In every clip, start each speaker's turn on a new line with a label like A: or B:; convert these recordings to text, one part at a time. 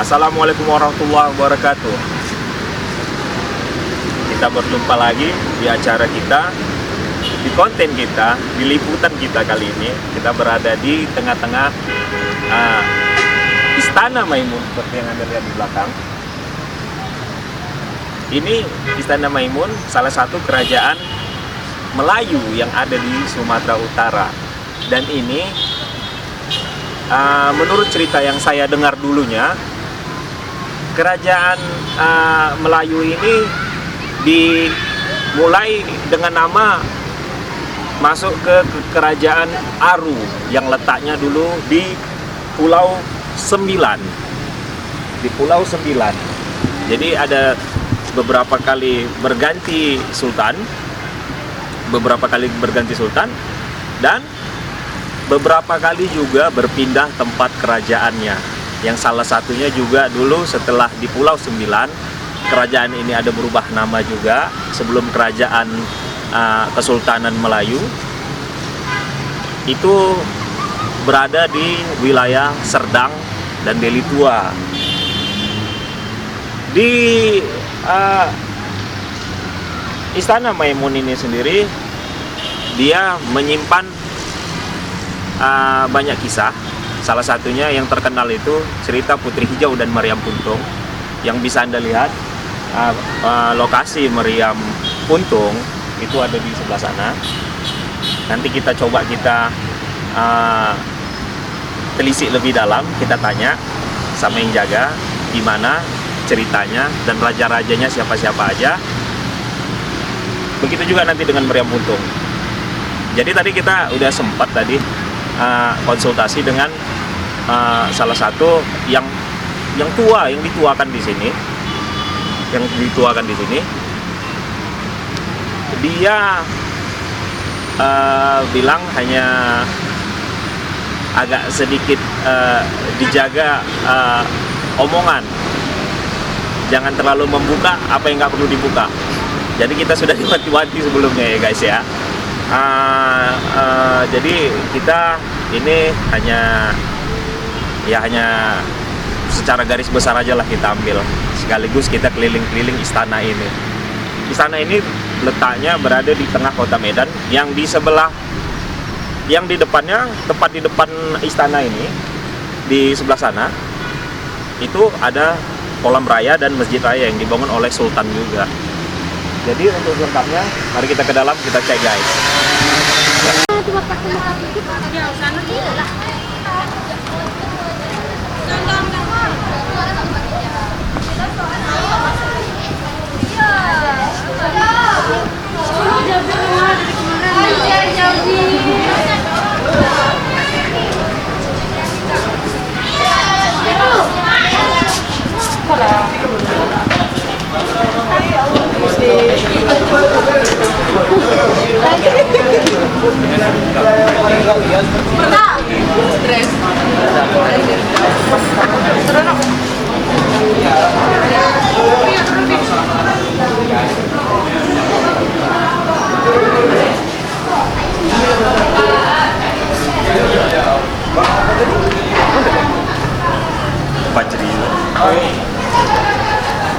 A: Assalamualaikum warahmatullahi wabarakatuh. Kita berjumpa lagi di acara kita, di konten kita, di liputan kita kali ini. Kita berada di tengah-tengah Istana Maimun seperti yang Anda lihat di belakang. Ini Istana Maimun, salah satu kerajaan Melayu yang ada di Sumatera Utara. Dan ini menurut cerita yang saya dengar dulunya, kerajaan Melayu ini dimulai dengan nama masuk ke kerajaan Aru yang letaknya dulu di Pulau Sembilan. Di Pulau Sembilan. Jadi ada beberapa kali berganti sultan, dan beberapa kali juga berpindah tempat kerajaannya. Yang salah satunya juga dulu setelah di Pulau Sembilan, kerajaan ini ada berubah nama juga. Sebelum kerajaan Kesultanan Melayu itu berada di wilayah Serdang dan Deli Tua. Di Istana Maimun ini sendiri, dia menyimpan banyak kisah. Salah satunya yang terkenal itu cerita Putri Hijau dan Meriam Puntung, yang bisa Anda lihat lokasi Meriam Puntung itu ada di sebelah sana. Nanti kita coba telisik lebih dalam, kita tanya sama yang jaga gimana ceritanya dan raja-rajanya siapa-siapa aja. Begitu juga nanti dengan Meriam Puntung. Jadi tadi kita udah sempat konsultasi dengan salah satu yang tua, yang dituakan di sini, dia bilang hanya agak sedikit dijaga omongan, jangan terlalu membuka apa yang nggak perlu dibuka. Jadi kita sudah diwanti-wanti sebelumnya ya guys ya. Jadi kita ini hanya secara garis besar aja lah kita ambil, sekaligus kita keliling-keliling istana ini. Istana ini letaknya berada di tengah kota Medan, yang di depannya, tepat di depan istana ini, di sebelah sana itu ada kolam raya dan masjid raya yang dibangun oleh sultan juga. Jadi untuk lengkapnya, mari kita ke dalam, kita cek guys.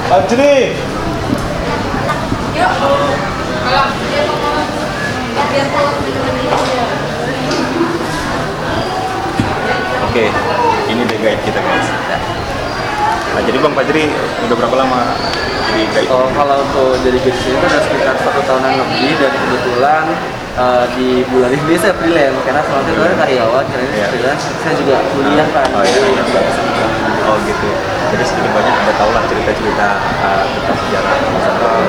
A: Fajri. Oke, ini deh guide kita guys. Nah, jadi Bang Fajri udah berapa lama jadi guide?
B: Kalau untuk jadi guide sini udah sekitar 1 tahunan lebih, dan kebetulan di bulan ini saya freelance karena selama itu ada karyawan, karena freelance saya juga kuliah kan.
A: Oh gitu. Jadi sedikit banyak Anda tahu lah cerita-cerita tentang sejarah Nusantara.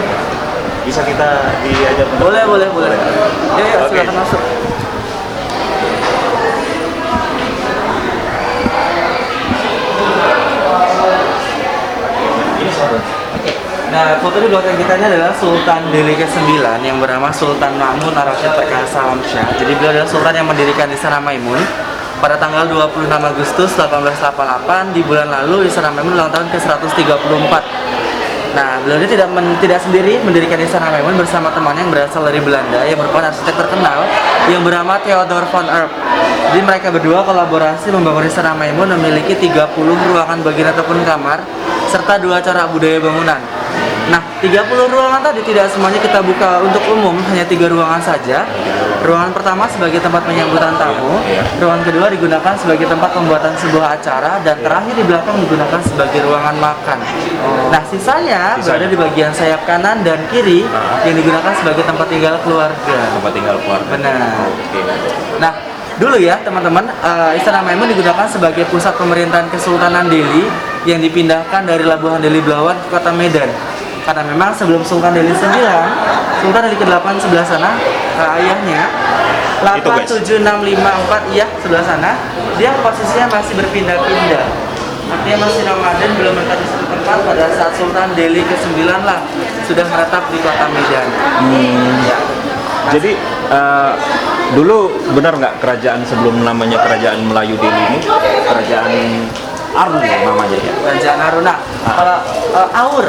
A: Bisa kita diajak?
B: Boleh. Ya,
A: okay.
B: Silakan masuk. Nah, foto di belakang kita ini adalah Sultan Delhi ke-9 yang bernama Sultan Ma'mun Ar-Rasyid Perkasa Alamsyah. Jadi beliau adalah sultan yang mendirikan Istana Maimun pada tanggal 26 Agustus 1888. Di bulan lalu Istana Maimun ulang tahun ke-134. Nah, beliau ini tidak sendiri mendirikan Istana Maimun, bersama temannya yang berasal dari Belanda yang merupakan arsitek terkenal yang bernama Theodor van Erp. Jadi mereka berdua kolaborasi membangun Istana Maimun memiliki 30 ruangan bagian ataupun kamar serta 2 corak budaya bangunan. Nah, 30 ruangan tadi tidak semuanya kita buka untuk umum, hanya 3 ruangan saja. Ruangan pertama sebagai tempat penyambutan tamu, ruangan kedua digunakan sebagai tempat pembuatan sebuah acara, dan terakhir di belakang digunakan sebagai ruangan makan. Nah, sisanya berada di bagian sayap kanan dan kiri yang digunakan sebagai tempat tinggal keluarga.
A: Tempat tinggal keluarga.
B: Benar.
A: Oke.
B: Nah, dulu ya teman-teman, Istana Maimun digunakan sebagai pusat pemerintahan Kesultanan Delhi yang dipindahkan dari Labuhan Deli Belawan ke kota Medan. Karena memang sebelum Sultan Delhi 9, Sultan Delhi ke-8 sebelah sana, ayahnya, 87654, iya sebelah sana, dia posisinya masih berpindah-pindah. Artinya masih nomaden, belum menetap di satu tempat pada saat Sultan Delhi ke-9 lah sudah menetap di kota Medan. Ya.
A: Jadi dulu benar nggak kerajaan sebelum namanya kerajaan Melayu Delhi ini kerajaan Aru namanya ya?
B: Kerajaan Aur. Nah, kalau Aur.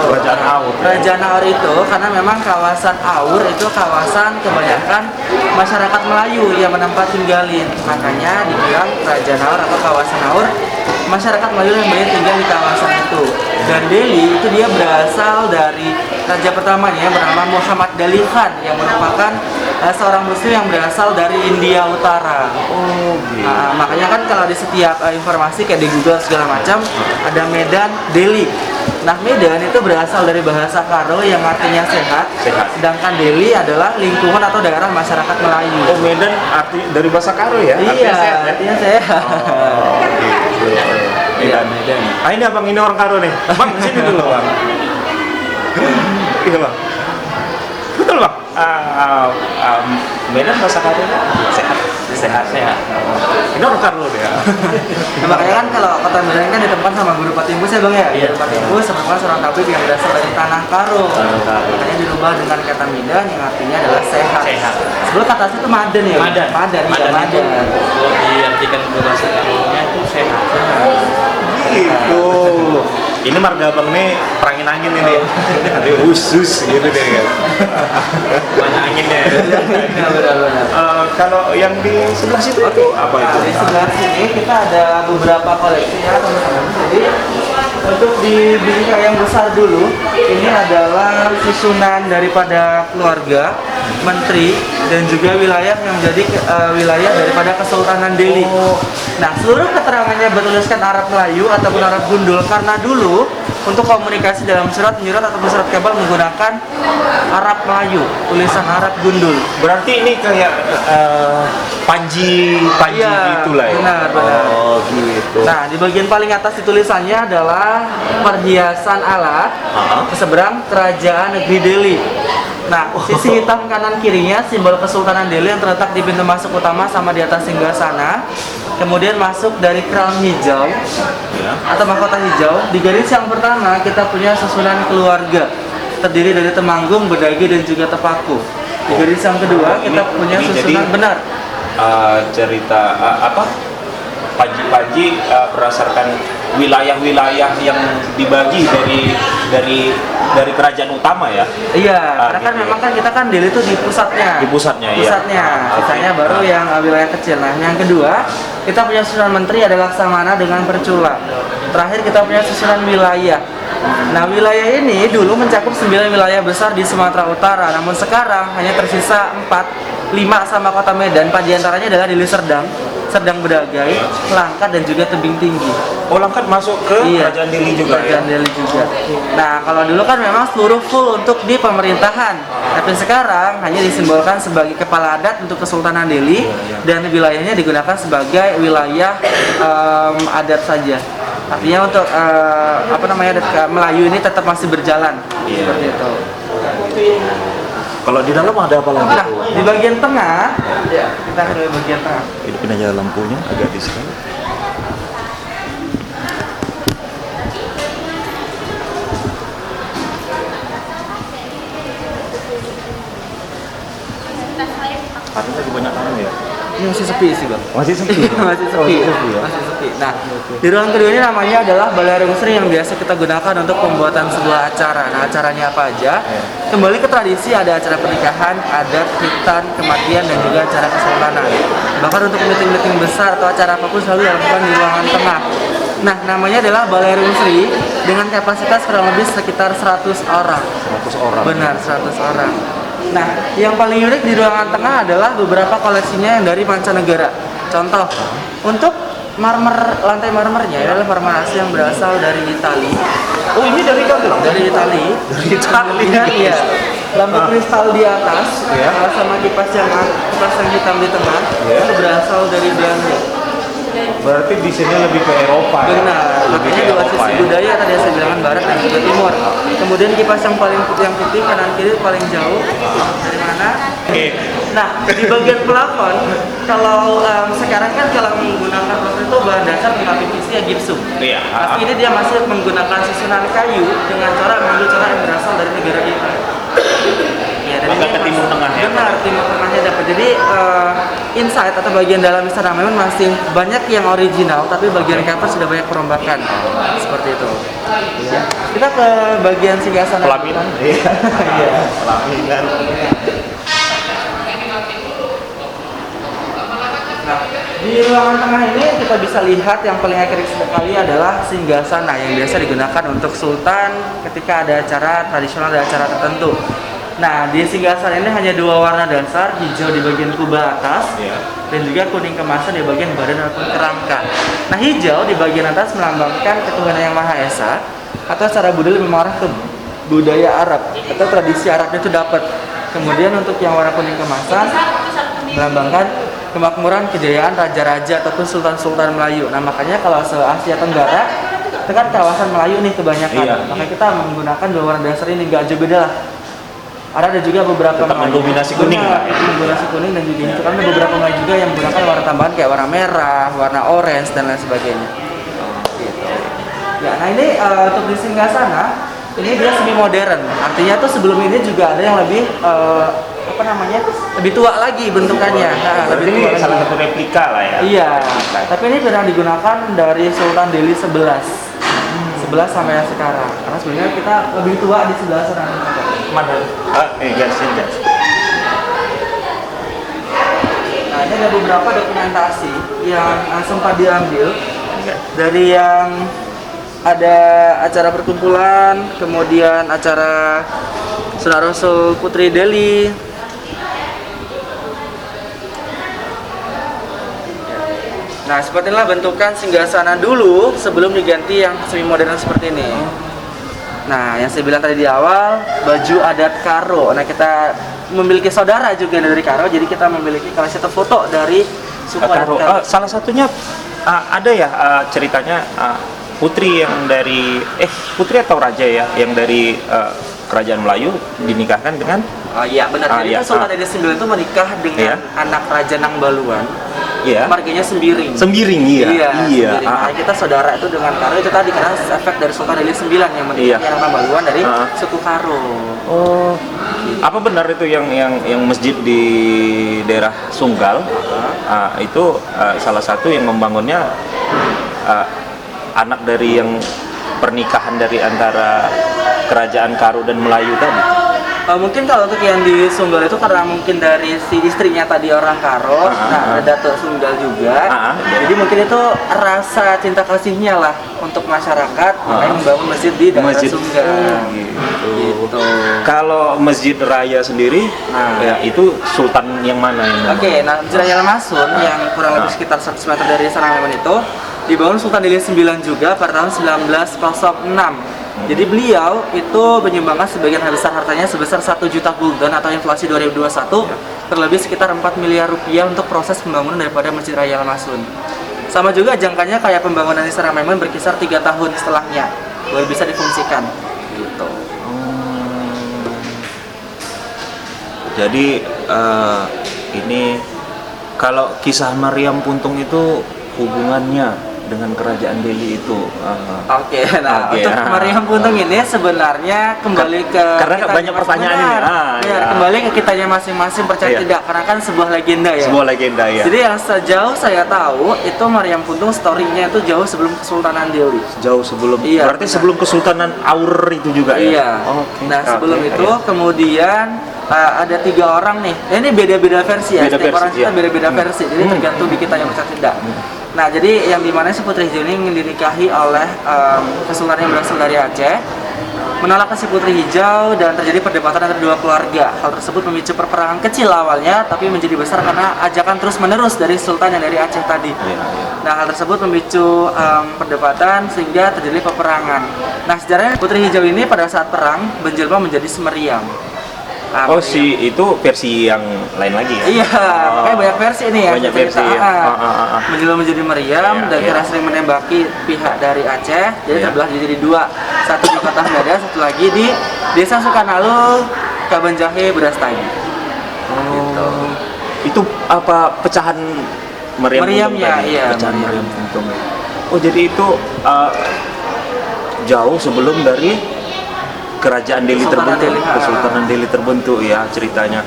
A: Kerajaan Aur.
B: Kerajaan Aur itu karena memang kawasan Aur itu kawasan kebanyakan masyarakat Melayu yang menempat tinggalin. Makanya dibilang Kerajaan Aur atau kawasan Aur, masyarakat Melayu yang banyak tinggal di kawasan itu. Dan Delhi itu dia berasal dari raja pertamanya yang bernama Muhammad Dali Khan yang merupakan seorang muslim yang berasal dari India Utara.
A: Oh, gitu.
B: Makanya kan kalau di setiap informasi kayak di Google segala macam ada Medan, Delhi. Nah, Medan itu berasal dari bahasa Karo yang artinya sehat. Sedangkan Delhi adalah lingkungan atau daerah masyarakat Melayu.
A: Oh, Medan arti dari bahasa Karo ya?
B: Iya, artinya sehat.
A: Oh, gitu.
B: Iya,
A: Medan.
B: Medan.
A: Ah, ini abang, ini orang Karo nih. Bang, sini dulu bang. Iya bang. Betul bang. Medan bahasa Karo sehat. Ini orang Karo ya.
B: Nah, makanya kan kalau kota Medan kan ditempatkan sama Guru Patimbus ya bang ya. Guru Patimbus merupakan seorang tabib yang berasal dari tanah Karo. Makanya dirubah dengan kata Medan yang artinya adalah sehat. Sebelum kata asli itu Madan ya. Madan.
C: Kalau diartikan bahasa Karonya itu sehat.
A: Gitu. Ini marga abang nih perangin angin ini. Nanti usus gitu deh kan. Banyak anginnya.
B: Benar.
A: Kalau yang di sebelah situ itu apa itu?
B: Di sebelah sini kita ada beberapa koleksi ya teman-teman. Jadi untuk di bilik yang besar dulu, ini adalah susunan daripada keluarga, menteri, dan juga wilayah yang menjadi wilayah daripada Kesultanan Delhi. Nah, seluruh keterangannya bertuliskan Arab Melayu ataupun Arab Gundul karena dulu untuk komunikasi dalam surat menyurat ataupun surat kabar menggunakan Arab Melayu, tulisan Arab Gundul.
A: Berarti ini kayak panji
B: Iya,
A: gitulah ya.
B: benar.
A: Oh, gitu.
B: Nah, di bagian paling atas di tulisannya adalah perhiasan alat seberang kerajaan negeri Delhi. Nah, sisi hitam kanan kirinya simbol Kesultanan Delhi yang terletak di pintu masuk utama sama di atas singgasana. Kemudian masuk dari crown hijau atau mahkota hijau. Di garis yang pertama kita punya susunan keluarga terdiri dari temanggung, bedagi, dan juga tepaku. Di garis yang kedua kita punya susunan benar.
A: Cerita apa? Panji-panji berdasarkan wilayah-wilayah yang dibagi dari kerajaan utama ya.
B: Iya, karena kan memang kan kita kan Delhi itu di pusatnya.
A: Di pusatnya, iya.
B: Sisanya baru yang wilayah kecil. Nah, yang kedua kita punya susunan menteri ada Laksamana dengan Percula. Terakhir kita punya susunan wilayah. Nah, wilayah ini dulu mencakup 9 wilayah besar di Sumatera Utara. Namun sekarang hanya tersisa 5 sama kota Medan. 4 diantaranya adalah Deli Serdang, Serdang Bedagai, Langkat, dan juga Tebing Tinggi.
A: Oh, Langkat masuk ke kerajaan Delhi juga
B: kerajaan Delhi juga. Nah, kalau dulu kan memang seluruh full untuk di pemerintahan. Tapi sekarang hanya disimbolkan sebagai kepala adat untuk Kesultanan Delhi dan wilayahnya digunakan sebagai wilayah adat saja. Artinya untuk adat Melayu ini tetap masih berjalan seperti itu.
A: Kalau di dalam ada apa lagi?
B: Nah, di bagian tengah, ya kita ke bagian tengah.
A: Hidupin aja lampunya agak di sini. Ada lagi banyak tamu ya.
B: Ini masih sepi sih bang.
A: Masih sepi.
B: Masih sepi.
A: ya?
B: Masih sepi. Nah, di ruangan kedua ini namanya adalah Balai Sri yang biasa kita gunakan untuk pembuatan sebuah acara. Nah, acaranya apa aja? Kembali ke tradisi, ada acara pernikahan, adat, khitan, kematian, dan juga acara kesultanan. Bahkan untuk meeting-meeting besar atau acara apapun selalu dilakukan di ruangan tengah. Nah, namanya adalah Balai Sri dengan kapasitas kurang lebih sekitar 100 orang.
A: 100 orang.
B: Benar, 100 orang. Nah, yang paling unik di ruangan tengah adalah beberapa koleksinya yang dari mancanegara. Contoh, untuk lantai marmernya adalah marmer asli yang berasal dari Italia.
A: Oh, ini dari Italia?
B: Dari Italia.
A: Dari Italia.
B: Iya. Lampu kristal di atas, sama kipas yang hitam di tengah, itu berasal dari Belanda.
A: Berarti desainnya lebih ke Eropa ya?
B: Benar, makanya dua sisi budaya tadi saya bilang barat dan juga timur. Kemudian kipas yang paling putih kanan kiri paling jauh dari mana?
A: Oke.
B: Nah, di bagian plafon, kalau sekarang kan kalau menggunakan plafon itu bahan dasar bukan PVC ya gipsum.
A: Iya.
B: Tapi ini dia masih menggunakan susunan kayu dengan mengambil corak yang berasal dari negara kita. Ya, dan
A: Maka
B: ini
A: ke Timur Tengah ya?
B: Benar, Timur Tengahnya dapat. Jadi inside atau bagian dalam Istana Maimun masih banyak yang original, tapi bagian cover sudah banyak perombakan. Seperti itu. Ya. Kita ke bagian singgasana.
A: Pelaminan. Iya.
B: Iya.
A: Pelaminan.
B: Nah, di ruangan tengah ini kita bisa lihat yang paling ikonik sekali adalah singgasana yang biasa digunakan untuk sultan ketika ada acara tradisional, ada acara tertentu. Nah, di singgasana ini hanya dua warna dasar, hijau di bagian kubah atas, dan juga kuning kemasan di bagian badan ataupun kerangka. Nah, hijau di bagian atas melambangkan ketuhanan yang Maha Esa, atau secara budaya lebih mengarah ke budaya Arab atau tradisi Arabnya itu dapat. Kemudian untuk yang warna kuning kemasan melambangkan kemakmuran, kejayaan raja-raja ataupun sultan-sultan Melayu. Nah, makanya kalau se-Asia Tenggara itu kan kawasan Melayu nih kebanyakan.
A: Iya.
B: Makanya kita menggunakan dua warna dasar ini, nggak jauh beda lah. Ada juga beberapa
A: Tetap mendominasi kuning.
B: mendominasi kuning dan juga itu kan ada beberapa Melayu juga yang menggunakan warna tambahan kayak warna merah, warna orange dan lain sebagainya. Gitu. Ya, nah ini untuk di singgasana ini dia semi modern. Artinya tuh sebelum ini juga ada yang lebih lebih tua lagi bentukannya. Nah,
A: Berarti
B: lebih tua
A: ini
B: lagi.
A: salah satu replika lah ya?
B: Iya. Tapi ini pernah digunakan dari Sultan Delhi 11 sampai yang sekarang. Karena sebenarnya kita lebih tua di sebelah sana.
A: Mana? Gas.
B: Nah, ini ada beberapa dokumentasi yang sempat diambil dari yang ada acara perkumpulan, kemudian acara Sunan Rasul Putri Delhi. Nah, seperti inilah bentukan singgasana dulu sebelum diganti yang semi modern seperti ini. Nah, yang saya bilang tadi di awal, baju adat Karo. Nah, kita memiliki saudara juga dari Karo, jadi kita memiliki koleksi foto dari suku adat
A: Karo.
B: Karo.
A: Salah satunya ada ya ceritanya putri yang dari putri atau raja ya yang dari kerajaan Melayu dinikahkan dengan
B: Iya benar. Jadi
A: iya.
B: Sultan Delhi 9 itu menikah dengan anak Raja Nangbaluan.
A: Iya.
B: Marganya Sembiring.
A: Sembiring, iya.
B: Sembiring. Nah, kita saudara itu dengan Karo itu tadi karena efek dari Sultan Delhi 9 yang menikah anak Nangbaluan dari suku Karo.
A: Oh. Apa benar itu yang masjid di daerah Sunggal? Itu salah satu yang membangunnya anak dari yang pernikahan dari antara kerajaan Karo dan Melayu tadi.
B: Mungkin kalau untuk yang di Sunggal itu karena mungkin dari si istrinya tadi orang Karo, ada Datuk Sunggal juga. Jadi mungkin itu rasa cinta kasihnya lah untuk masyarakat yang membangun masjid di daerah Sunggal. Gitu.
A: Kalau Masjid Raya sendiri, ya itu Sultan yang mana yang
B: Oke, nah Masjid Raya Al-Masun yang kurang lebih sekitar 100 meter dari Istana Maimun itu dibangun Sultan Delhi 9 juga pada tahun 1906. Jadi beliau itu menyumbangkan sebagian besar hartanya sebesar 1 juta gulden atau inflasi 2021 terlebih sekitar 4 miliar rupiah untuk proses pembangunan daripada Masjid Raya Al-Masun. Sama juga jangkanya kayak pembangunan Istana Maimun berkisar 3 tahun setelahnya baru bisa difungsikan. Gitu.
A: Jadi ini kalau kisah Maryam Puntung itu hubungannya dengan kerajaan Delhi itu?
B: Oke, nah
A: Oke,
B: untuk Maryam Puntung ini sebenarnya kembali ke
A: Karena
B: kitanya
A: banyak pertanyaan ini.
B: benar,
A: Ya.
B: kembali ke kitanya masing-masing, percaya
A: Iya.
B: tidak, karena kan sebuah legenda ya.
A: Sebuah legenda ya.
B: Jadi yang sejauh saya tahu itu Maryam Puntung story-nya itu jauh sebelum Kesultanan Delhi.
A: Jauh sebelum,
B: Iya,
A: berarti
B: benar.
A: sebelum Kesultanan Aur itu juga ya?
B: Iya.
A: Oke.
B: Nah sebelum
A: Oke,
B: itu
A: iya.
B: kemudian ada 3 orang nih. Ini beda-beda versi ya.
A: Beda
B: Setiap orang
A: versi,
B: kita
A: ya.
B: beda-beda versi. Jadi tergantung di kita yang percaya tidak. Nah jadi yang dimana si Putri Hijau ini ingin dinikahi oleh kesultanan yang berasal dari Aceh, menolak si Putri Hijau dan terjadi perdebatan antara dua keluarga. Hal tersebut memicu perperangan kecil awalnya, tapi menjadi besar karena ajakan terus-menerus dari Sultan yang dari Aceh tadi.
A: Iya, iya.
B: Nah, hal tersebut memicu perdebatan sehingga terjadi peperangan. Nah, sejarahnya Putri Hijau ini pada saat perang menjelma menjadi Semeriam. Nah,
A: Oh,
B: Meriam.
A: si itu versi yang lain lagi ya?
B: Iya,
A: Oh.
B: kayak banyak versi ini ya.
A: Banyak
B: cerita.
A: versi ya.
B: Menjelma menjadi Meriam
A: Iya,
B: dan
A: iya.
B: kira sering menembaki pihak dari Aceh. Jadi
A: Iya.
B: terbelah jadi 2. Satu di Kota Hendada, satu lagi di Desa Sukanalu, Kabanjahe, Brastagi. Gitu.
A: Itu apa pecahan Meriam
B: Meriam
A: Puntung
B: ya,
A: tadi?
B: iya,
A: Pecahan
B: Meriam.
A: Meriam Puntung. Oh, jadi itu jauh sebelum dari kerajaan Delhi
B: Kesultanan
A: terbentuk,
B: Delhi,
A: Kesultanan Delhi terbentuk ya ceritanya.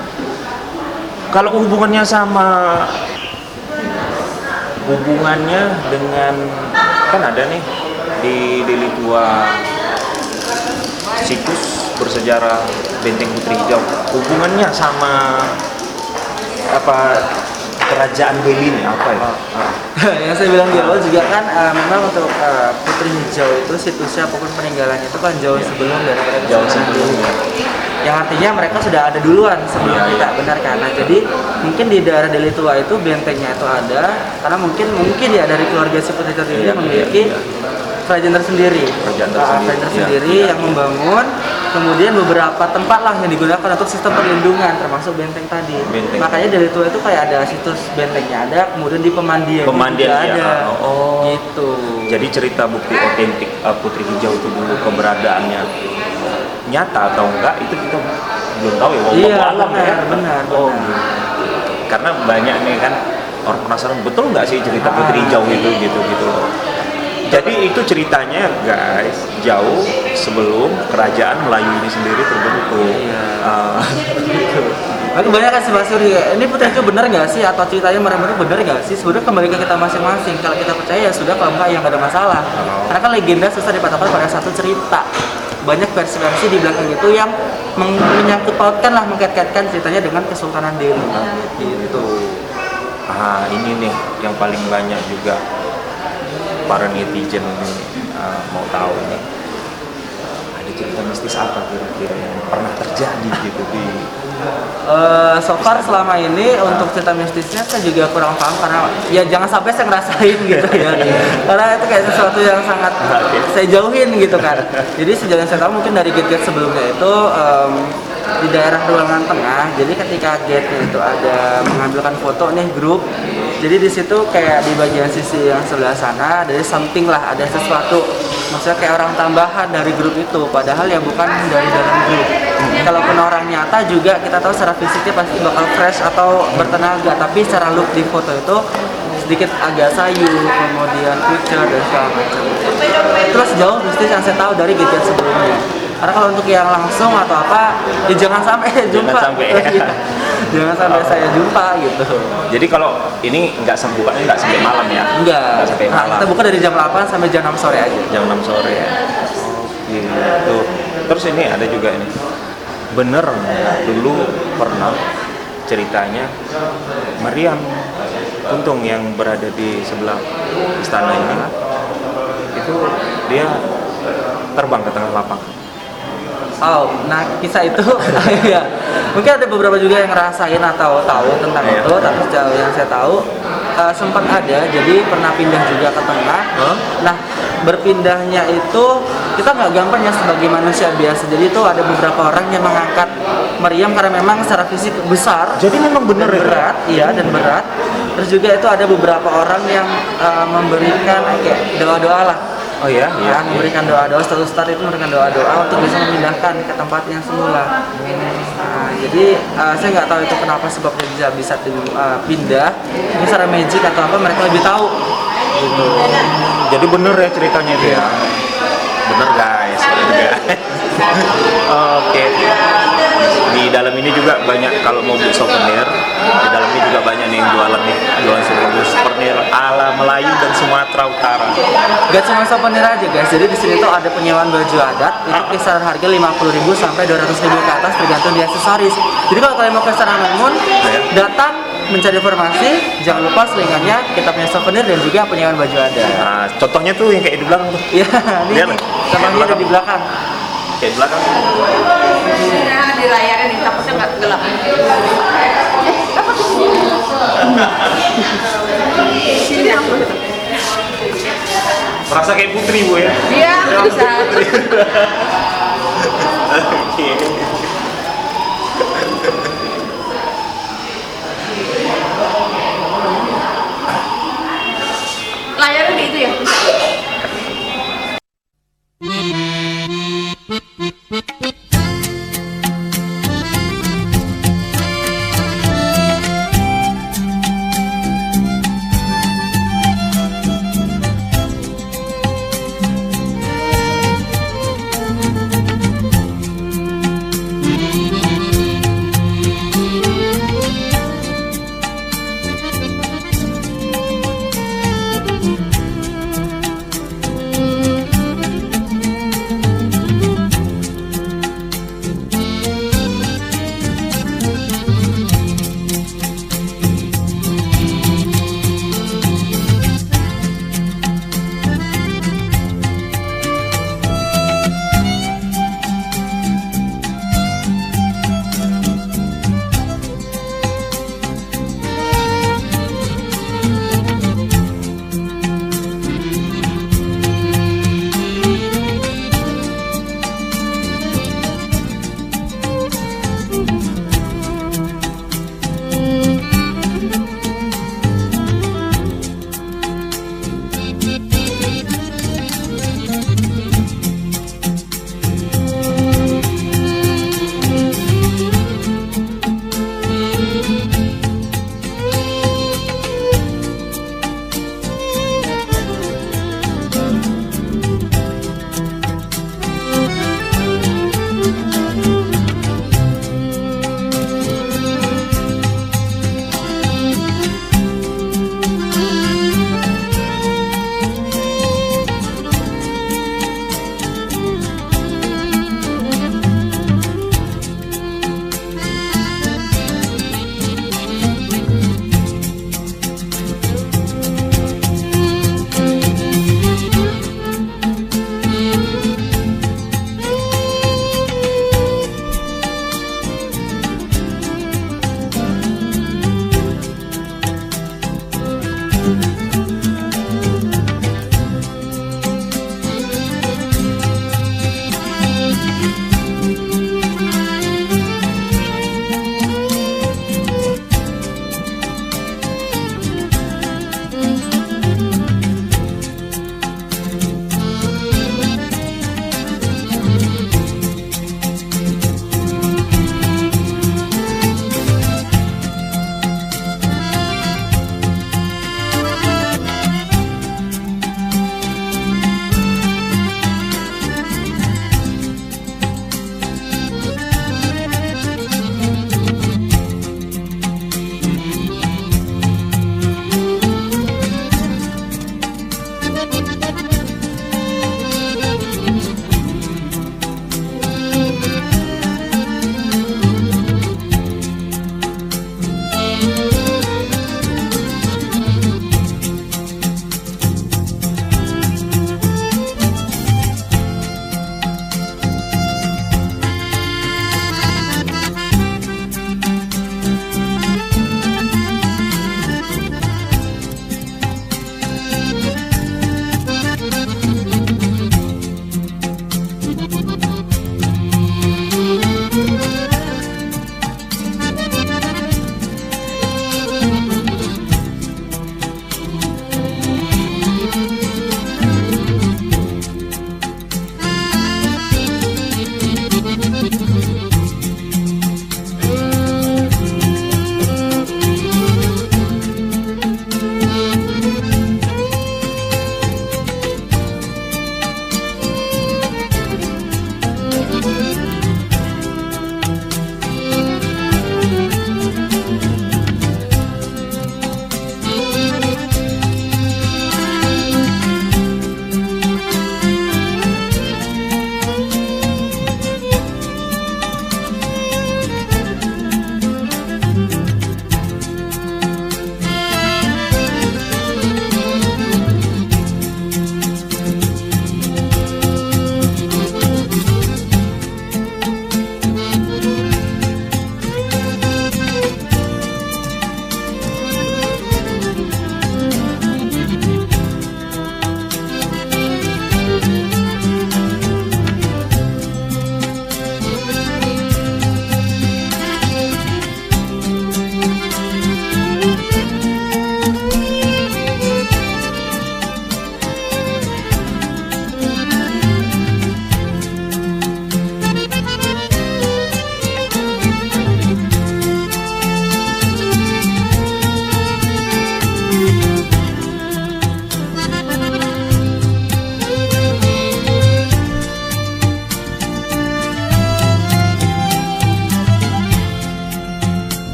A: Kalau hubungannya dengan kan ada nih di Delhi Tua situs bersejarah Benteng Putri Hijau. Hubungannya sama apa kerajaan Delhi ini apa ya?
B: Yang saya bilang di awal juga kan memang untuk Putri Hijau itu situsnya apapun peninggalannya itu kan jauh sebelum daripada
A: Jauh
B: Kesultanan
A: sebelumnya.
B: Delhi. Yang artinya mereka sudah ada duluan sebelum
A: Iya,
B: kita,
A: iya.
B: benar kan? Nah, jadi mungkin di daerah Delhi Tua itu bentengnya itu ada karena mungkin ya dari keluarga si Putri Hijau ini
A: Iya,
B: memiliki
A: iya,
B: kerajaan tersendiri.
A: Kerajaan
B: Kerajaan tersendiri
A: iya.
B: yang membangun. Kemudian beberapa tempat lah yang digunakan untuk sistem perlindungan termasuk benteng tadi.
A: Benteng.
B: Makanya Delhi Tua itu kayak ada situs bentengnya ada, kemudian di pemandian
A: Pemandian
B: juga
A: ya.
B: ada.
A: Oh.
B: Gitu.
A: Jadi cerita bukti otentik Putri Hijau itu dulu keberadaannya nyata atau enggak itu kita belum tahu ya.
B: Iya,
A: Wallahu alam ya.
B: benar.
A: Oh, karena banyak nih kan orang penasaran betul nggak sih cerita Putri Hijau itu gitu. Jadi itu ceritanya guys jauh sebelum kerajaan Melayu ini sendiri terbentuk.
B: Iya.
A: Gitu.
B: Tapi banyak kan sih Mas Suri, ini Putri Hijau benar nggak sih atau ceritanya mereka benar nggak sih? Sebenarnya kembali ke kita masing-masing. Kalau kita percaya ya sudah, kalau enggak ya nggak ada masalah. Karena kan legenda susah dipatahkan pada satu cerita. Banyak versi-versi di belakang itu yang menyangkut pautkan lah, mengkait-kaitkan ceritanya dengan Kesultanan Delhi. Gitu.
A: Ini nih yang paling banyak juga para netizen mau tahu nih. Ada cerita mistis apa kira-kira yang pernah terjadi gitu di
B: So far selama ini untuk cerita mistisnya saya juga kurang paham karena ya jangan sampai saya ngerasain gitu ya. Karena itu kayak sesuatu yang sangat saya jauhin gitu kan. Jadi sejauh yang saya tahu mungkin dari gate-gate sebelumnya itu di daerah ruangan tengah. Jadi ketika gate-nya itu ada mengambilkan foto nih grup. Jadi di situ kayak di bagian sisi yang sebelah sana dari something lah, ada sesuatu. Maksudnya kayak orang tambahan dari grup itu, padahal ya bukan dari dalam grup. Kalaupun orang nyata juga kita tahu secara fisiknya pasti bakal fresh atau bertenaga, tapi secara look di foto itu sedikit agak sayu, kemudian pucat dan segala macam. Terus jauh mistis yang saya tahu dari gate sebelumnya. Karena kalau untuk yang langsung atau apa, ya jangan sampai jumpa. Jangan sampai saya jumpa gitu.
A: Jadi kalau ini bukanya nggak sampai malam ya?
B: Enggak.
A: Sampai
B: Nah,
A: malam.
B: kita buka dari jam 8 sampai jam 6 sore aja.
A: Jam 6 sore ya. Gitu. Terus ini ada juga ini. Bener dulu pernah ceritanya Meriam Puntung yang berada di sebelah istana ini itu dia terbang ke tengah lapangan.
B: Oh, nah kisah itu ya mungkin ada beberapa juga yang ngerasain atau tahu tentang
A: Iya.
B: itu, tapi sejauh yang saya tahu sempat ada, jadi pernah pindah juga ke tengah. Nah, berpindahnya itu kita nggak gampang ya sebagai manusia biasa, jadi itu ada beberapa orang yang mengangkat Meriam karena memang secara fisik besar.
A: Jadi memang bener
B: dan
A: ya?
B: berat, iya dan berat. Terus juga itu ada beberapa orang yang memberikan kayak doa-doa lah.
A: Oh ya?
B: Ya, memberikan doa-doa, ustaz itu memberikan doa-doa untuk bisa memindahkan ke tempat yang semula. Nah, jadi saya nggak tahu itu kenapa sebabnya bisa pindah. Ini secara magic atau apa mereka lebih tahu. Gitu.
A: jadi bener ya ceritanya itu ya. Bener guys, Oke. Di dalam ini juga banyak, kalau mau beli souvenir, di dalam ini juga banyak nih yang jualan nih, jualan souvenir ala Melayu dan Sumatera Utara.
B: Gak cuma souvenir aja guys, jadi di sini tuh ada penyewaan baju adat itu kisaran harga 50.000 sampai 200.000 ke atas tergantung di aksesoris. Jadi kalau kalian mau ke Istana Maimun, datang mencari informasi, jangan lupa selingannya kita punya souvenir dan juga penyewaan baju adat.
A: Nah, contohnya tuh yang kayak di belakang tuh.
B: Iya, ini
A: Lihat,
B: contohnya ada di belakang.
A: Kayak di belakang.
D: Nah, di layar ini takutnya nggak gelap. Apa tuh? Sini aku.
A: Merasa kayak putri bu ya?
D: Iya, bisa.
A: Oke.
D: Layarnya di itu ya.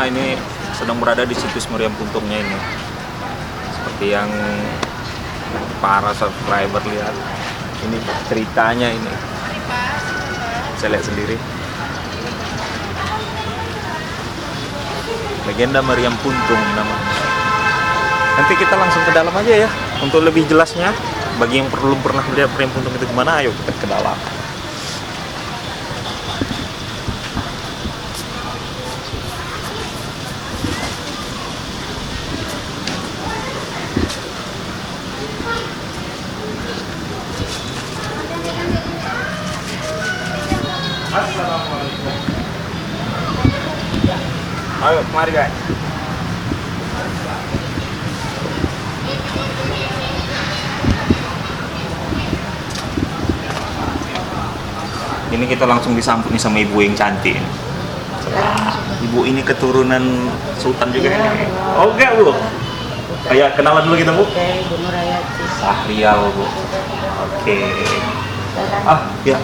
A: kita ini sedang berada di situs Meriam Puntungnya ini. Seperti yang para subscriber lihat, ini ceritanya ini. Saya lihat sendiri. Legenda Meriam Puntung namanya. Nanti kita langsung ke dalam aja ya untuk lebih jelasnya. Bagi yang belum pernah melihat Meriam Puntung itu gimana, ayo kita ke dalam. Assalamualaikum. Ayo, mari guys. Ini kita langsung disambut nih sama ibu yang cantik. Ibu ini keturunan Sultan juga ini. Oke bu. Kayak kenalan dulu kita bu.
D: Oke, Bu Nurayati.
A: Sahrial bu. Oke. Ah ya.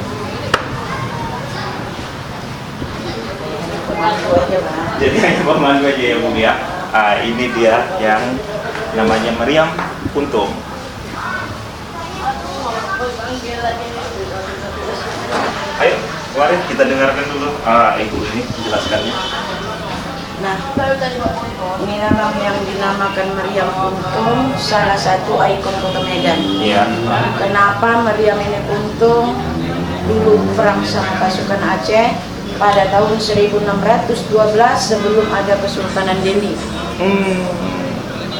D: Pembantu aja, Bang.
A: Jadi hanya pembantu aja ya bu ya. Ini dia yang namanya Meriam Puntung. Ayo, mari kita dengarkan dulu ibu ini menjelaskannya.
D: Nah, ini nama yang dinamakan Meriam Puntung, salah satu ikon Kota Medan.
A: Iya.
D: Kenapa Meriam ini puntung? Dulu perang sama pasukan Aceh pada tahun 1612 sebelum ada Kesultanan Delhi.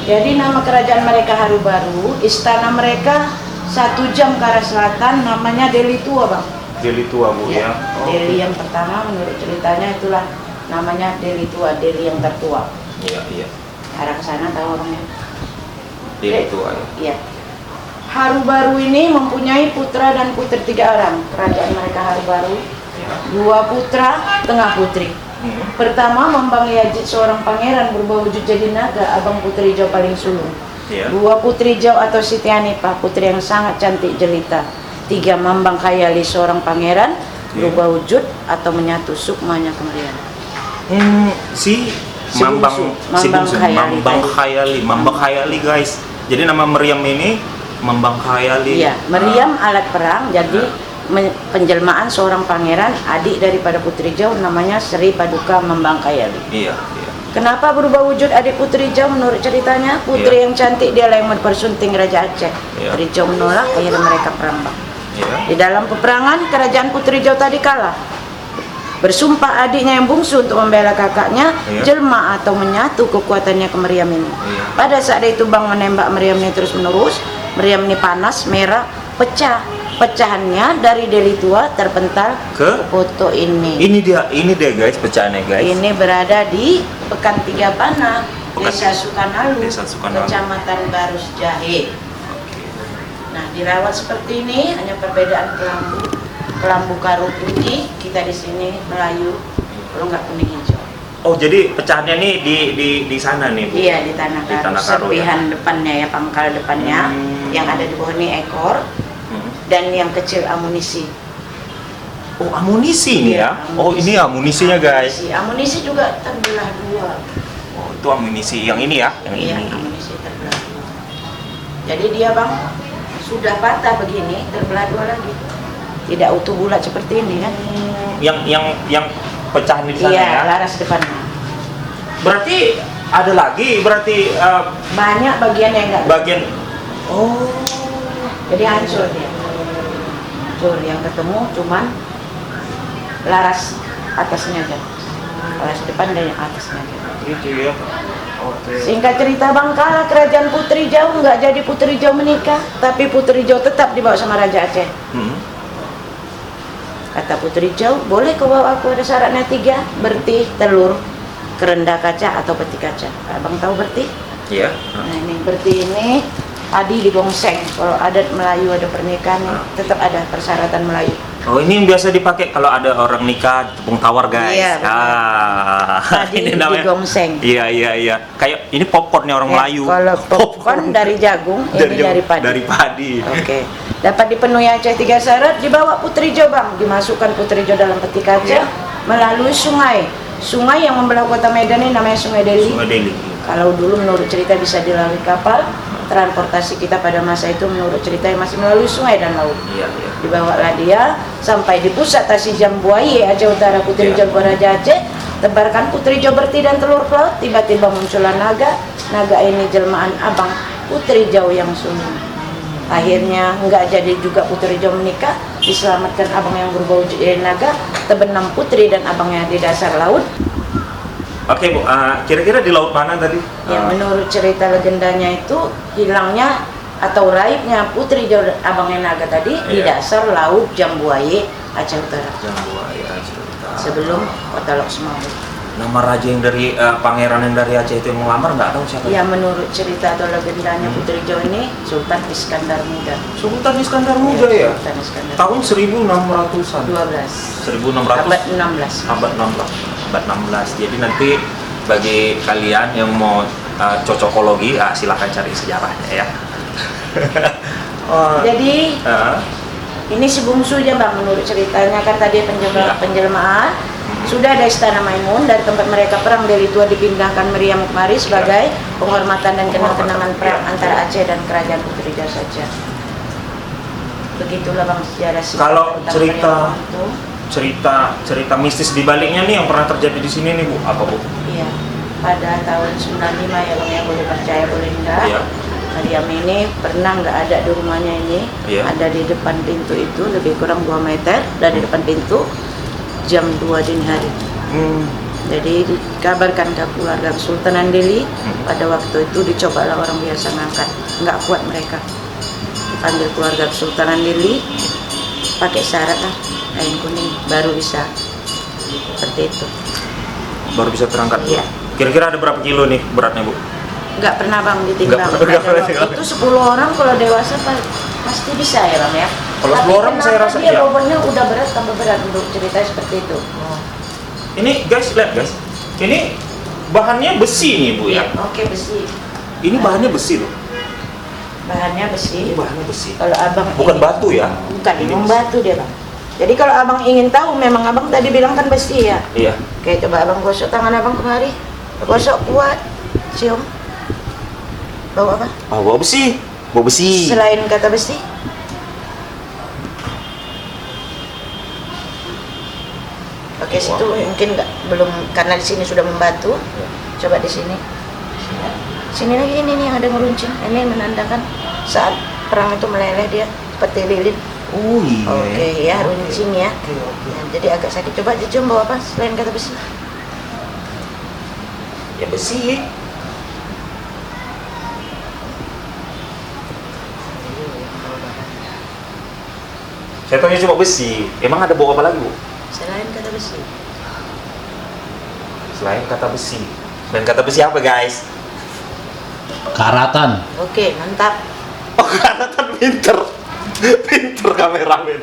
D: Jadi nama kerajaan mereka Haru Baru, istana mereka 1 jam ke arah selatan, namanya Delhi Tua, Bang.
A: Delhi Tua bu ya.
D: Delhi yang pertama menurut ceritanya itulah namanya Delhi Tua, Delhi yang tertua.
A: Iya iya.
D: Arah ke sana tahu orangnya.
A: Delhi Tua ya.
D: Iya. Haru Baru ini mempunyai putra dan putri 3 orang. Kerajaan mereka Haru Baru. 2 putra, tengah putri. Pertama Mambang Yajid, seorang pangeran berubah wujud jadi naga, abang putri hijau paling sulung.
A: Iya.
D: 2 putri hijau atau Siti Hanifah, putri yang sangat cantik jelita. 3 Mambang Khayali, seorang pangeran berubah wujud atau menyatu, sukmanya kemerian.
A: Si
D: Si
A: Mambang
D: bungsu.
A: si
D: Mambang
A: bungsu,
D: Khayali.
A: Mambang Khayali guys. Jadi nama Meriam ini Mambang Khayali.
D: Iya, Meriam alat perang, jadi penjelmaan seorang pangeran, adik daripada putri hijau, namanya Sri Paduka Mambang Khayali.
A: Iya, iya.
D: Kenapa berubah wujud adik putri hijau? Menurut ceritanya, putri yang cantik dialah yang mempersunting Raja Aceh.
A: Iya.
D: Putri hijau menolak, akhirnya mereka perang, Bang.
A: Iya.
D: Di dalam peperangan, kerajaan putri hijau tadi kalah. Bersumpah adiknya yang bungsu untuk membela kakaknya,
A: Iya.
D: jelma atau menyatu kekuatannya ke Meriam ini.
A: Iya.
D: Pada saat itu Bang menembak Meriam ini terus menerus, Meriam ini panas, merah, pecah. Pecahannya dari Delhi Tua terpental
A: Ke?
D: foto ini.
A: Ini dia guys, pecahannya guys.
D: Ini berada di Pekan Tiga Panah,
A: Pekan-
D: Desa Sukanalu,
A: Desa Sukanalu.
D: Kecamatan Barus Jahe. Nah, dirawat seperti ini, hanya perbedaan kelambu. Kelambu karu putih, kita di sini Melayu, kalau nggak kuning hijau.
A: Oh, jadi pecahannya nih di sana nih, Bu.
D: Iya, di tanah
A: Di
D: karu.
A: tanah karu, ya.
D: Serpihan depannya ya, pangkal depannya, yang ada di bawah ini ekor, dan yang kecil amunisi.
A: Oh, amunisi nih ya.
D: Iya,
A: Oh, ini amunisinya guys.
D: Amunisi juga terbelah 2.
A: Oh, itu amunisi yang ini ya, yang
D: Iya,
A: ini.
D: amunisi terbelah 2. Jadi dia Bang sudah patah begini, terbelah 2 lagi. Tidak utuh bulat seperti ini kan?
A: Yang pecahan di sana
D: Iya,
A: ya.
D: laras depannya.
A: Berarti ada lagi, berarti
D: Banyak bagian yang enggak.
A: bagian. Oh.
D: Jadi hancur dia. Hancur, yang ketemu cuman laras atasnya aja. Laras depan dan yang atasnya aja.
A: Gitu ya. Oke.
D: Singkat cerita Bang, kalah kerajaan Putri Hijau, nggak jadi Putri Hijau menikah, tapi Putri Hijau tetap dibawa sama Raja Aceh. Kata Putri Hijau, boleh kau bawa aku, ada syaratnya 3, bertih, telur, kerenda kaca atau peti kaca. Abang tahu bertih?
A: Iya.
D: Nah ini bertih ini adi digongseng. Kalau adat Melayu ada pernikahan tetap ada persyaratan Melayu.
A: Oh, ini yang biasa dipakai kalau ada orang nikah, tepung tawar guys.
D: Iya, betul. Tadi digongseng.
A: Iya. Kayak ini popcornnya orang
D: Ya,
A: Melayu.
D: kalau popcorn dari jagung, ini dari padi.
A: Dari padi.
D: Oke. Dapat dipenuhi Aceh 3 syarat, dibawa Putri Hijau Bang, dimasukkan Putri Hijau dalam peti kaca
A: Iya.
D: melalui sungai sungai yang membelah kota Medan ini namanya Sungai Deli.
A: Sungai Deli.
D: Kalau dulu menurut cerita bisa dilalui kapal, transportasi kita pada masa itu menurut cerita masih melalui sungai dan laut.
A: Iya, iya.
D: Dibawalah dia sampai di pusat Tasi Jambuaye, Aceh Utara, Putri
A: Iya.
D: Jawa Raja Aceh, tebarkan Putri Jawa berti dan telur pelaut, tiba-tiba muncullah naga. Naga ini jelmaan abang Putri Jawa yang sulung. Akhirnya nggak jadi juga Putri Jawa menikah, diselamatkan abang yang berbau jadi naga, terbenam putri dan abangnya di dasar laut.
A: Oke Bu, kira-kira di laut mana tadi?
D: Yang menurut cerita legendanya itu hilangnya atau raibnya Putri Jawa abangnya naga tadi di
A: Iya.
D: dasar laut Jambuaye, Aceh Utara.
A: Jambuaye, Aceh Utara.
D: Sebelum kota Lok Semau.
A: Nama raja yang dari pangeran yang dari Aceh itu yang melamar nggak tahu siapa?
D: Ya menurut cerita atau legendanya Putri Jawa ini Sultan Iskandar Muda.
A: Sultan Iskandar Muda ya.
D: Sultan Iskandar.
A: Tahun 1600-an.
D: 12.
A: 1600.
D: Abad 16.
A: Abad 16. Abad 16. Jadi nanti bagi kalian yang mau cocokologi, silakan cari sejarahnya ya.
D: Jadi ini si bungsu aja bang menurut ceritanya kan tadi
A: Iya.
D: penjelmaan. Sudah ada istana Maimun dari tempat mereka perang Deli Tua dipindahkan Meriam kemari sebagai penghormatan dan kenang-kenangan perang antara Aceh dan kerajaan Putri Jawa saja. Begitulah bang sejarah singkat
A: Kalau
D: tentang
A: cerita-
D: Meriam itu.
A: cerita mistis di baliknya nih yang pernah terjadi di sini nih Bu, apa Bu?
D: Iya, pada tahun 95 ya bang ya, boleh percaya boleh enggak.
A: Iya.
D: Meriam ini pernah nggak ada di rumahnya ini,
A: Iya.
D: ada di depan pintu itu lebih kurang 2 meter dari depan pintu jam 2 dini hari. Jadi dikabarkan ke keluarga Kesultanan Deli pada waktu itu dicobalah orang biasa ngangkat, nggak kuat mereka. Dipanggil keluarga Kesultanan Deli, pakai syarat lah kain kuning baru bisa seperti itu.
A: Baru bisa terangkat.
D: Iya.
A: Kira-kira ada berapa kilo nih beratnya Bu?
D: Nggak pernah bang ditimbang.
A: Nggak pernah
D: Pada waktu
A: ditimbang.
D: itu 10 orang kalau dewasa pasti bisa ya bang ya.
A: Kalau
D: Tapi
A: 10 orang saya
D: kenapa
A: rasa
D: dia
A: iya.
D: bobotnya udah berat tambah berat untuk cerita seperti itu.
A: Ini guys, lihat guys. Ini bahannya besi nih Bu ya.
D: Oke besi.
A: Ini bahannya besi loh.
D: Bahannya besi.
A: Ini bahannya besi.
D: Kalau abang
A: Bukan
D: ingin-
A: batu ya?
D: Bukan,
A: Ini
D: memang
A: besi.
D: batu dia bang. Jadi kalau abang ingin tahu, memang abang tadi bilang kan besi ya.
A: Iya.
D: Oke, coba abang gosok tangan abang kemari. Gosok kuat, cium. Bau apa?
A: Oh, bawa besi. Bawa besi.
D: Selain kata besi, oke situ mungkin nggak belum karena di sini sudah membatu. Coba di sini. Sini lagi ini nih yang ada ngeruncing. Ini menandakan saat perang itu meleleh dia seperti lilin.
A: Oh iya.
D: Oke ya, runcing ya. Nah, jadi agak sakit. Coba dicium bawa apa selain kata besi?
A: Ya besi. Saya tanya cuma besi. Emang ada bawa apa lagi Bu?
D: Selain kata besi.
A: Selain kata besi. Selain kata besi apa guys?
C: Karatan.
D: Oke, mantap.
A: Oh karena kan pinter. Pinter kameramen.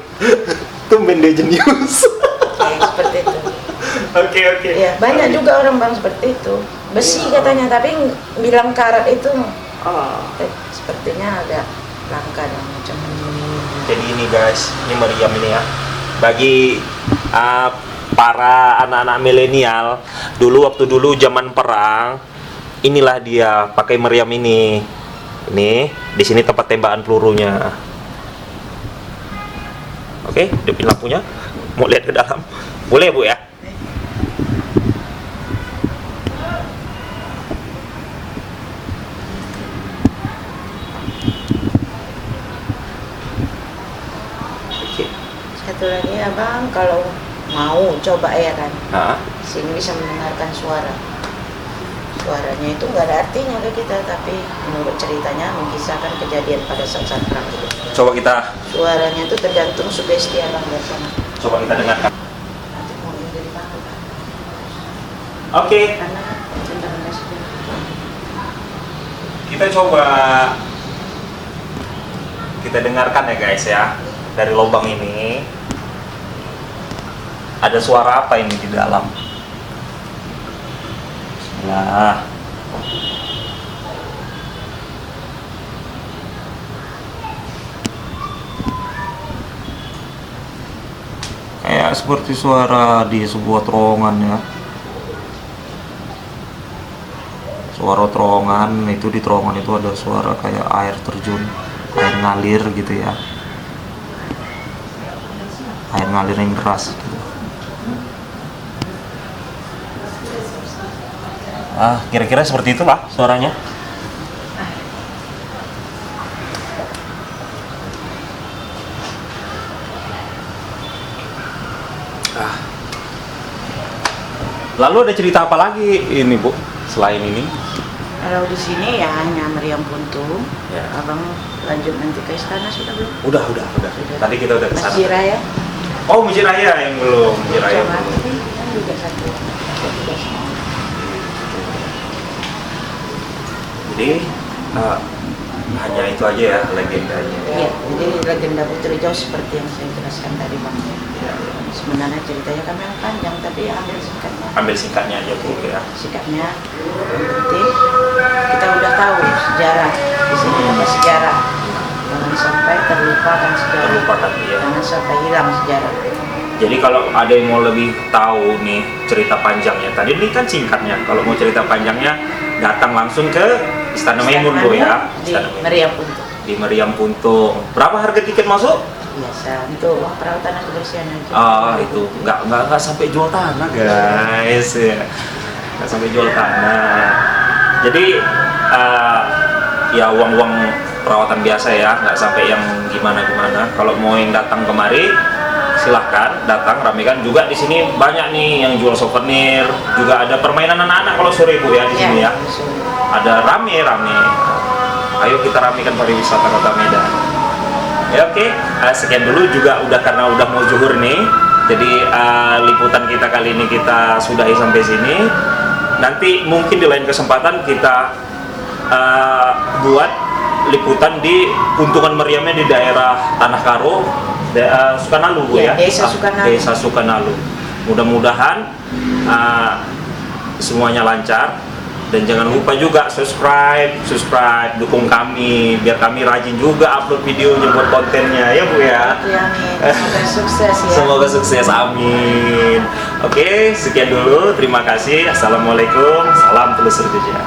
A: Tumben dia jenius.
D: Oke, seperti itu.
A: Oke.
D: Ya, banyak juga orang bang seperti itu. Besi katanya, tapi bilang karat itu sepertinya agak langka dan macam.
A: Jadi ini guys, ini meriam ini ya. Bagi para anak-anak milenial, waktu dulu zaman perang, inilah dia pakai meriam ini. Ini di sini tempat tembakan pelurunya. Oke, hidupin lampunya. Mau lihat ke dalam? Boleh Bu ya? Oke.
D: Satu lagi abang kalau mau coba ya kan,
A: Nah,
D: sini bisa mendengarkan suara. Suaranya itu nggak ada artinya ke kita, tapi menurut ceritanya mengisahkan kejadian pada saat perang itu.
A: coba kita
D: Suaranya itu tergantung sugesti abang dari sana.
A: dengarkan.
D: Nanti mau jadi takut.
A: Oke.
D: Karena cenderungnya sudah.
A: Kita dengarkan ya guys ya, dari lubang ini ada suara apa ini di dalam? Bismillah. Kayak seperti suara di sebuah terowongan ya. suara terowongan. Itu di terowongan itu ada suara kayak air terjun, air ngalir gitu ya, air ngalir yang deras gitu. Kira-kira seperti itulah suaranya. Lalu ada cerita apa lagi ini Bu selain ini?
D: Kalau di sini ya hanya meriam puntung.
A: Ya.
D: Abang lanjut nanti ke istana sudah belum?
A: Udah. Tadi kita udah kesana.
D: Masjid Raya.
A: Oh, Masjid Raya yang belum. Masjid Raya
D: Sama
A: belum.
D: ini kan juga satu.
A: Jadi hanya itu aja ya legendanya.
D: Iya, jadi legenda Putri Jawa seperti yang saya jelaskan tadi Bang. Sebenarnya ceritanya kami yang panjang, tapi ambil singkatnya.
A: Ambil singkatnya aja Bu ya.
D: Sikapnya yang penting kita udah tahu sejarah di sini ada sejarah, jangan sampai terlupakan sejarah,
A: Terlupakan ya.
D: jangan sampai hilang sejarah.
A: Jadi kalau ada yang mau lebih tahu nih cerita panjangnya, tadi ini kan singkatnya. Kalau mau cerita panjangnya datang langsung ke Istana Maimun Bu ya.
D: Di
A: Istana Maimun.
D: Meriam Puntung.
A: Di Meriam Puntung. Berapa harga tiket masuk?
D: Biasa untuk perawatan dan kebersihan aja.
A: Itu nggak sampai jual tanah guys ya, nggak sampai jual tanah. Jadi ya uang perawatan biasa ya, nggak sampai yang gimana. Kalau mau yang datang kemari silahkan datang, ramekan juga di sini banyak nih yang jual souvenir, juga ada permainan anak-anak kalau sore Bu ya di sini ya. Ada rame. Ayo kita ramekan pariwisata Kota Medan. Ya oke, sekian dulu juga karena udah mau zuhur nih. Jadi liputan kita kali ini kita sudahi sampai sini. Nanti mungkin di lain kesempatan kita buat liputan di Puntungan Meriamnya di daerah Tanah Karo, Sukanalu Bu ya.
D: Desa Sukanalu.
A: Desa Sukanalu. Mudah-mudahan semuanya lancar. Dan jangan lupa juga subscribe, dukung kami biar kami rajin juga upload videonya buat kontennya ya Bu ya.
D: Ya, amin. Semoga sukses ya.
A: Semoga sukses, amin. Oke, sekian dulu. Terima kasih. Assalamualaikum. Salam telusur jejak.